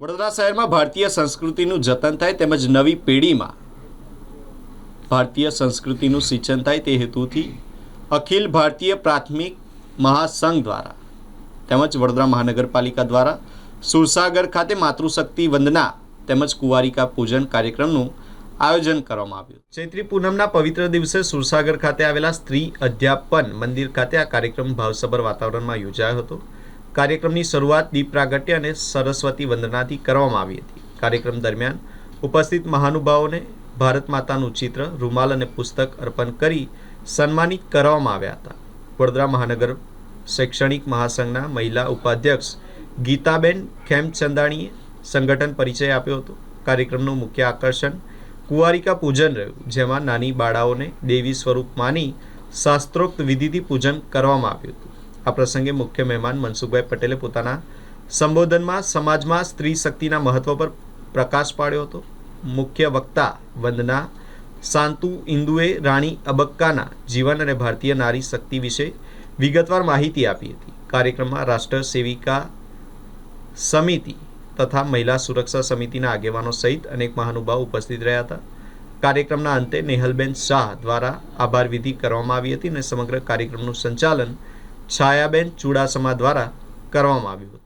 વડોદરા શહેરમાં ભારતીય સંસ્કૃતિનું જતન થાય તેમજ નવી પેઢીમાં ભારતીય સંસ્કૃતિનું સિંચન થાય તે હેતુથી અખિલ ભારતીય પ્રાથમિક મહાસંઘ દ્વારા તેમજ વડોદરા મહાનગરપાલિકા દ્વારા સુરસાગર ખાતે માતૃશક્તિ વંદના તેમજ કુંવારિકા પૂજન કાર્યક્રમનું આયોજન કરવામાં આવ્યું। ચૈત્રી પૂનમના પવિત્ર દિવસે સુરસાગર ખાતે આવેલા સ્ત્રી અધ્યાપન મંદિર ખાતે આ કાર્યક્રમ ભાવસભર વાતાવરણમાં યોજાયો હતો। કાર્યક્રમની શરૂઆત દીપ પ્રાગટ્ય અને સરસ્વતી વંદનાથી કરવામાં આવી હતી। કાર્યક્રમ દરમિયાન ઉપસ્થિત મહાનુભાવોને ભારત માતાનું ચિત્ર, રૂમાલ અને પુસ્તક અર્પણ કરી સન્માનિત કરવામાં આવ્યા હતા। વડોદરા મહાનગર શૈક્ષણિક મહાસંઘના મહિલા ઉપાધ્યક્ષ ગીતાબેન ખેમચંદાણીએ સંગઠન પરિચય આપ્યો હતો। કાર્યક્રમનું મુખ્ય આકર્ષણ કુંવારિકા પૂજન રહ્યું, જેમાં નાની બાળાઓને દેવી સ્વરૂપ માની શાસ્ત્રોક્ત વિધિથી પૂજન કરવામાં આવ્યું હતું। આ પ્રસંગે મુખ્ય મહેમાન મનસુખભાઈ પટેલે પોતાના સંબોધનમાં સમાજમાં સ્ત્રી શક્તિના મહત્વ પર પ્રકાશ પાડ્યો હતો। મુખ્ય વક્તા વંદના શાંતુ ઇન્દુએ રાણી અબક્કાના જીવન અને ભારતીય નારી શક્તિ વિશે વિગતવાર માહિતી આપી હતી। કાર્યક્રમમાં રાષ્ટ્ર સેવિકા સમિતિ તથા મહિલા સુરક્ષા સમિતિના આગેવાનો સહિત અનેક મહાનુભાવો ઉપસ્થિત રહ્યા હતા। કાર્યક્રમના અંતે નેહલબેન શાહ દ્વારા આભાર વિધિ કરવામાં આવી હતી અને સમગ્ર કાર્યક્રમનું સંચાલન છાયાબેન ચુડાસમા દ્વારા કરવામાં આવ્યું હતું।